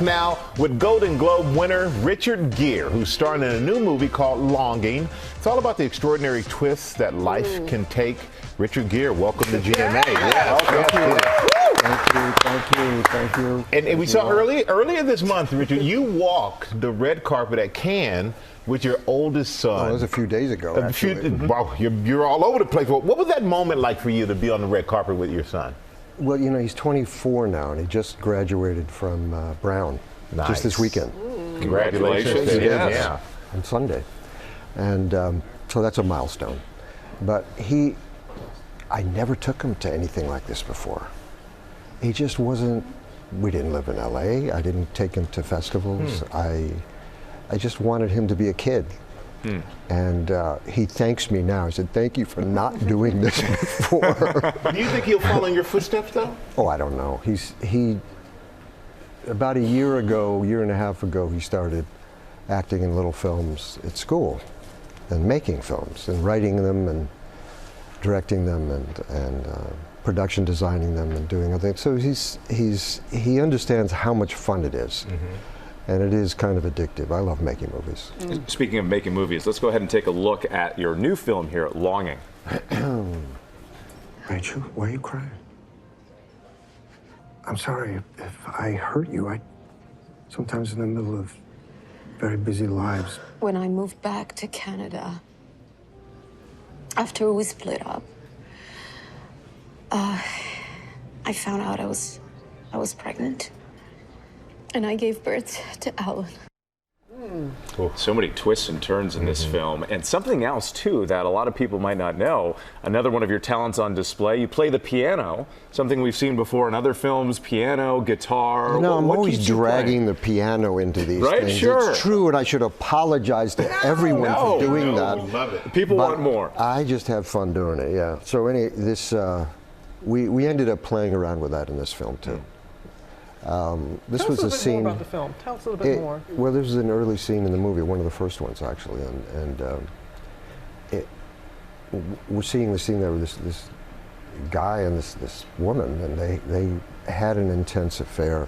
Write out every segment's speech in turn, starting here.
Now, with Golden Globe winner Richard Gere, who's starring in a new movie called Longing. It's all about the extraordinary twists that life can take. Richard Gere, welcome to GMA. Thank you. And we saw earlier this month, Richard, you walked the red carpet at Cannes with your oldest son. Oh, that was a few days ago, actually. Wow, you're all over the place. What was that moment like for you to be on the red carpet with your son? Well, you know, he's 24 now, and he just graduated from Brown just this weekend. Congratulations. Yeah. On Sunday. And so that's a milestone. But I never took him to anything like this before. He just wasn't, we didn't live in LA. I didn't take him to festivals. I just wanted him to be a kid. And he thanks me now. He said, "Thank you for not doing this before." Do you think he'll follow in your footsteps, though? Oh, I don't know. He about a year and a half ago, he started acting in little films at school and making films and writing them and directing them and production designing them and doing other things. So he understands how much fun it is. And it is kind of addictive. I love making movies. Speaking of making movies, let's go ahead and take a look at your new film here, Longing. Rachel, why are you crying? I'm sorry if I hurt you. Sometimes in the middle of very busy lives. When I moved back to Canada, after we split up, I found out I was pregnant. And I gave birth to Alan. Cool. So many twists and turns in this film. And something else, too, that a lot of people might not know. Another one of your talents on display. You play the piano, something we've seen before in other films, piano, guitar. You know, I'm always dragging the piano into these things. Sure. It's true, and I should apologize to everyone for doing that. Love it. People want more. I just have fun doing it, yeah. So we ended up playing around with that in this film, too. This was a scene. More about the film. Tell us a little bit more. Well, this was an early scene in the movie, one of the first ones actually, we're seeing the scene there with this guy and this woman, and they had an intense affair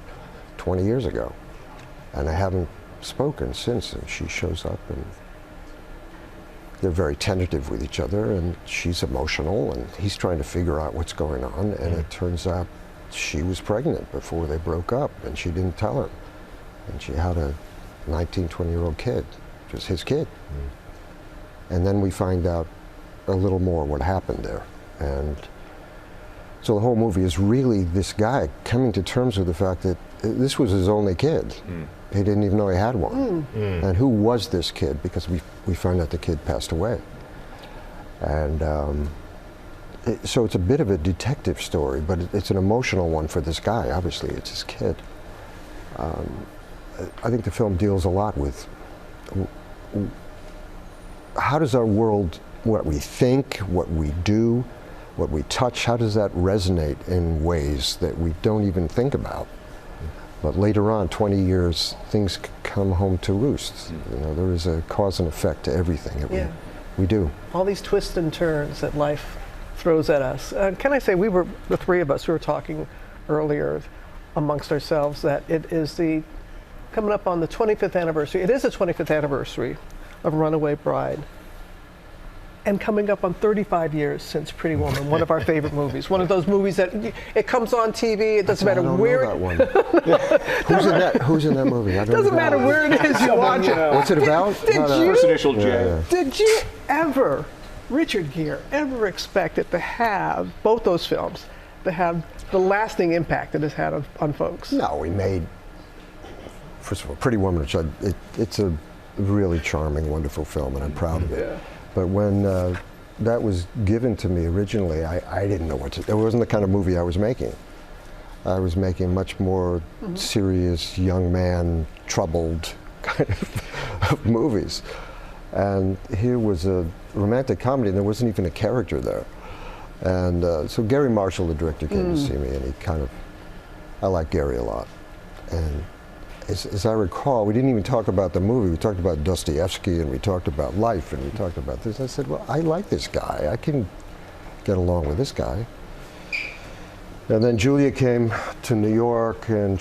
20 years ago, and they haven't spoken since. And she shows up, and they're very tentative with each other, and she's emotional, and he's trying to figure out what's going on, and it turns out she was pregnant before they broke up, and she didn't tell him. And she had a 19, 20-year-old kid, just his kid. And then we find out a little more what happened there. And so the whole movie is really this guy coming to terms with the fact that this was his only kid. He didn't even know he had one. And who was this kid? Because we found out the kid passed away. And so it's a bit of a detective story, but it's an emotional one for this guy. Obviously, it's his kid. I think the film deals a lot with how does our world, what we think, what we do, what we touch, how does that resonate in ways that we don't even think about? But later on, 20 years, things come home to roost. You know, there is a cause and effect to everything that we do. All these twists and turns that life throws at us. Can I say, the three of us, we were talking earlier amongst ourselves that it is coming up on the 25th anniversary. It is the 25th anniversary of Runaway Bride. And coming up on 35 years since Pretty Woman, one of our favorite movies. One of those movies that it comes on TV, it doesn't matter where. I don't know that one. Who's in that movie? It doesn't matter where it is you watch it. What's it about? First initial J. Did you ever, Richard Gere, ever expect it to have, both those films, to have the lasting impact it has had on folks? No, we made, first of all, Pretty Woman, which it's a really charming, wonderful film, and I'm proud of it. Yeah. But when that was given to me originally, I didn't know what to, it wasn't the kind of movie I was making. I was making much more serious, young man, troubled kind of movies. And here was a romantic comedy, and there wasn't even a character there. And so Gary Marshall, the director, came to see me, and I like Gary a lot. And as I recall, we didn't even talk about the movie. We talked about Dostoevsky, and we talked about life, and we talked about this. I said, well, I like this guy. I can get along with this guy. And then Julia came to New York, and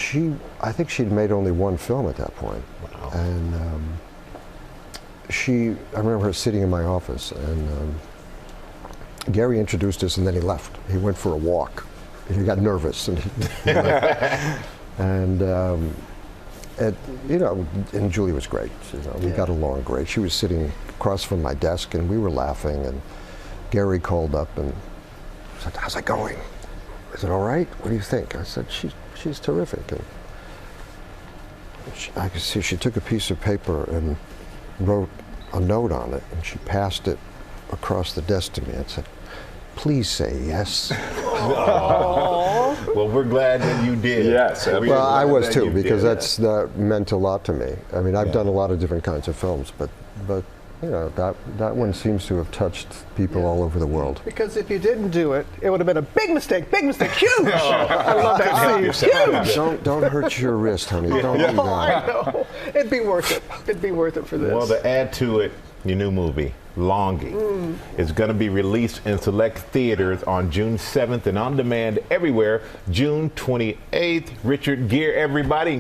I think she'd made only one film at that point. Wow. And I remember her sitting in my office, and Gary introduced us, and then he left. He went for a walk. He got nervous, and and Julie was great. We got along great. She was sitting across from my desk, and we were laughing. And Gary called up and said, "How's it going? Is it all right? What do you think?" I said, "She's terrific." And I could see she took a piece of paper and wrote a note on it, and she passed it across the desk to me and said, "Please say yes." Well, we're glad that you did. Yes, Well, I was too, because that meant a lot to me. I mean, I've done a lot of different kinds of films, but that one seems to have touched people all over the world. Because if you didn't do it, it would have been a big mistake, huge. I love that scene, huge. Don't hurt your wrist, honey. Don't do that. I know. It'd be worth it. It'd be worth it for this. Well, to add to it, your new movie, Longing, is going to be released in select theaters on June 7th and on demand everywhere June 28th. Richard Gere, everybody.